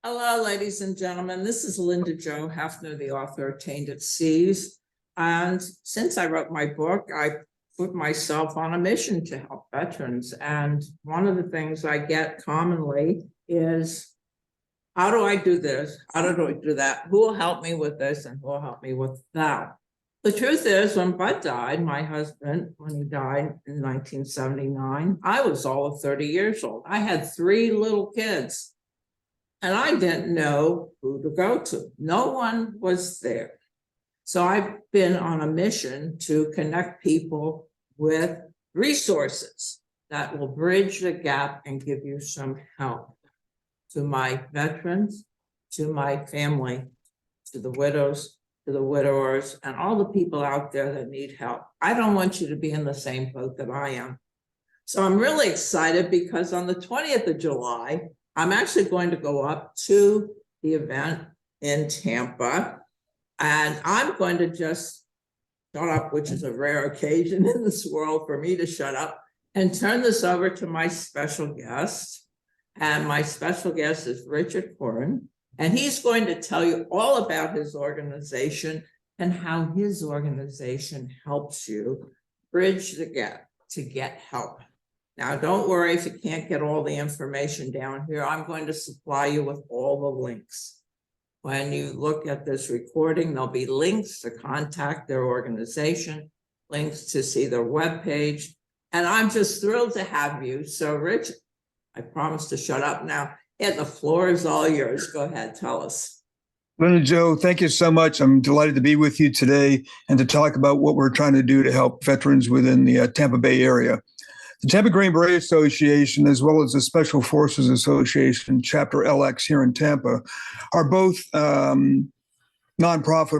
Hello, ladies and gentlemen. This is Linda Jo Hafner, the author of Tainted Seas. And since I wrote my book, I put myself on a mission to help veterans. And one of the things I get commonly is, how do I do this? How do I do that? Who will help me with this and who will help me with that? The truth is, when Bud died, my husband, when he died in 1979, I was all of 30 years old. I had 3 little kids. And I didn't know who to go to. No one was there. So I've been on a mission to connect people with resources that will bridge the gap and give you some help. To my veterans, to my family, to the widows, to the widowers, and all the people out there that need help. I don't want you to be in the same boat that I am. So I'm really excited because on the 20th of July, I'm actually going to go up to the event in Tampa, and I'm going to just shut up, which is a rare occasion in this world for me to shut up, and turn this over to my special guest. And my special guest is Richard Corin, and he's going to tell you all about his organization and how his organization helps you bridge the gap to get help. Now, don't worry if you can't get all the information down here. I'm going to supply you with all the links. When you look at this recording, there'll be links to contact their organization, links to see their webpage, and I'm just thrilled to have you. So, Rich, I promise to shut up now. And the floor is all yours. Go ahead, tell us. Linda Jo, thank you so much. I'm delighted to be with you today and to talk about what we're trying to do to help veterans within the Tampa Bay area. The Tampa Green Beret Association, as well as the Special Forces Association, Chapter LX here in Tampa, are both nonprofit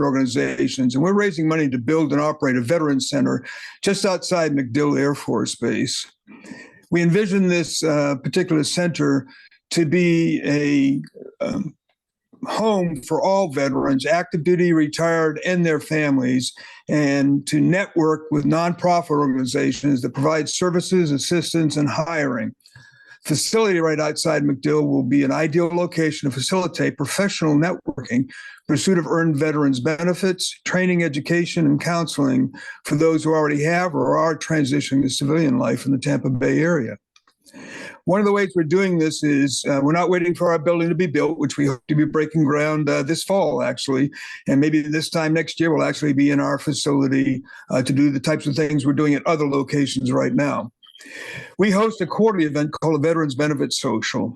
organizations, and we're raising money to build and operate a veterans center just outside MacDill Air Force Base. We envision this particular center to be a home for all veterans, active duty, retired, and their families, and to network with nonprofit organizations that provide services, assistance, and hiring. Facility right outside MacDill will be an ideal location to facilitate professional networking, pursuit of earned veterans benefits, training, education, and counseling for those who already have or are transitioning to civilian life in the Tampa Bay area. One of the ways we're doing this is we're not waiting for our building to be built, which we hope to be breaking ground this fall, actually. And maybe this time next year, we'll actually be in our facility to do the types of things we're doing at other locations right now. We host a quarterly event called the Veterans Benefit Social.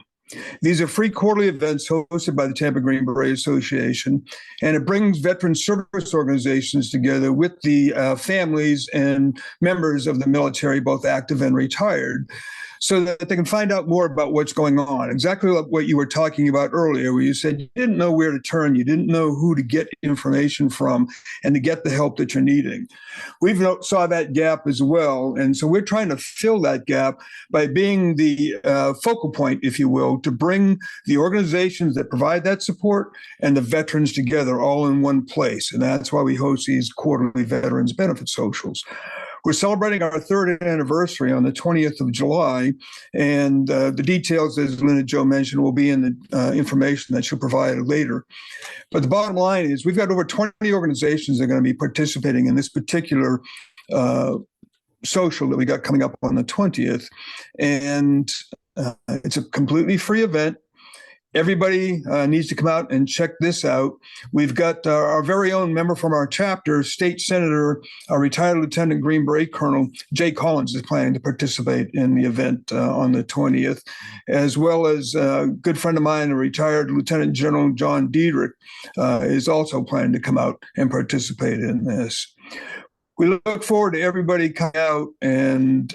These are free quarterly events hosted by the Tampa Green Beret Association, and it brings veteran service organizations together with the families and members of the military, both active and retired, so that they can find out more about what's going on. Exactly like what you were talking about earlier, where you said you didn't know where to turn, you didn't know who to get information from, and to get the help that you're needing. We've saw that gap as well, and so we're trying to fill that gap by being the focal point, if you will, to bring the organizations that provide that support and the veterans together all in one place. And that's why we host these quarterly Veterans Benefit Socials. We're celebrating our 3rd anniversary on the 20th of July, and the details, as Linda Jo mentioned, will be in the information that she'll provide later. But the bottom line is we've got over 20 organizations that are going to be participating in this particular social that we got coming up on the 20th, and it's a completely free event. Everybody needs to come out and check this out. We've got our very own member from our chapter, State Senator, retired Lieutenant Green Beret Colonel Jay Collins is planning to participate in the event on the 20th, as well as a good friend of mine, a retired Lieutenant General John Diedrich, is also planning to come out and participate in this. We look forward to everybody coming out and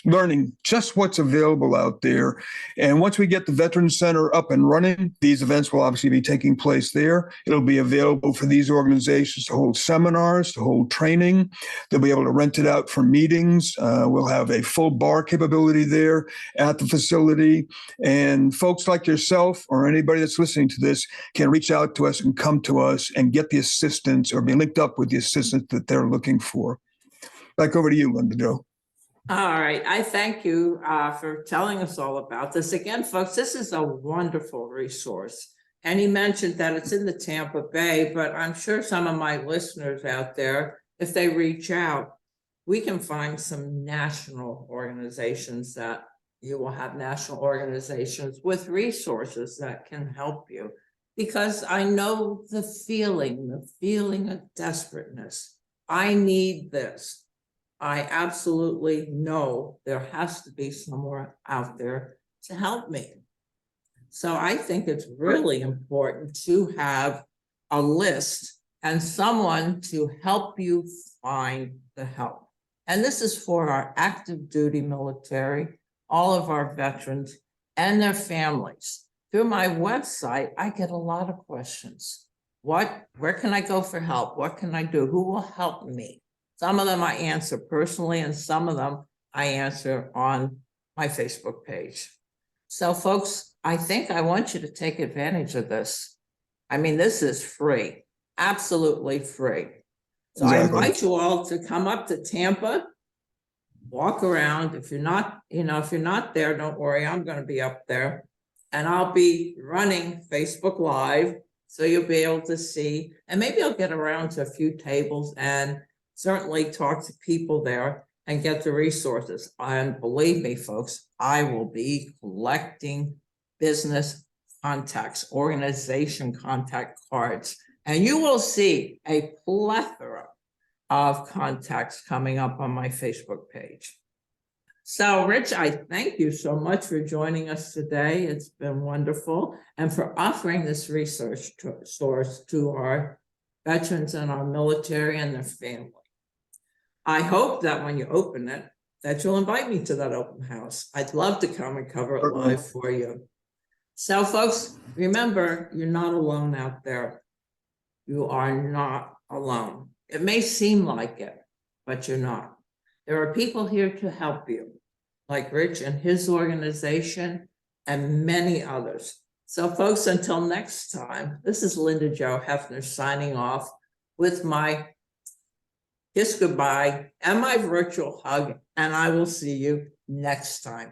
learning just what's available out there. And once we get the Veterans Center up and running, these events will obviously be taking place there. It'll be available for these organizations to hold seminars, to hold training. They'll be able to rent it out for meetings. We'll have a full bar capability there at the facility. And folks like yourself or anybody that's listening to this can reach out to us and come to us and get the assistance or be linked up with the assistance that they're looking for. Back over to you, Linda Jo. All right, I thank you for telling us all about this. Again, folks, this is a wonderful resource. And he mentioned that it's in the Tampa Bay, but I'm sure some of my listeners out there, if they reach out, we can find some national organizations that you will have national organizations with resources that can help you. Because I know the feeling of desperateness. I need this. I absolutely know there has to be somewhere out there to help me. So I think it's really important to have a list and someone to help you find the help. And this is for our active duty military, all of our veterans and their families. Through my website, I get a lot of questions. Where can I go for help? What can I do? Who will help me? Some of them I answer personally, and some of them I answer on my Facebook page. So folks, I think I want you to take advantage of this. I mean, this is free, absolutely free. So I Exactly. invite you all to come up to Tampa, walk around. If you're not, if you're not there, don't worry, I'm going to be up there. And I'll be running Facebook Live, so you'll be able to see, and maybe I'll get around to a few tables and certainly talk to people there and get the resources. And believe me, folks, I will be collecting business contacts, organization contact cards, and you will see a plethora of contacts coming up on my Facebook page. So, Rich, I thank you so much for joining us today. It's been wonderful, and for offering this research source to our veterans and our military and their family. I hope that when you open it, that you'll invite me to that open house. I'd love to come and cover it live for you. So, folks, remember, you're not alone out there. You are not alone. It may seem like it, but you're not. There are people here to help you, like Rich and his organization and many others. So, folks, until next time, this is Linda Jo Hefner signing off with my kiss goodbye and my virtual hug, and I will see you next time.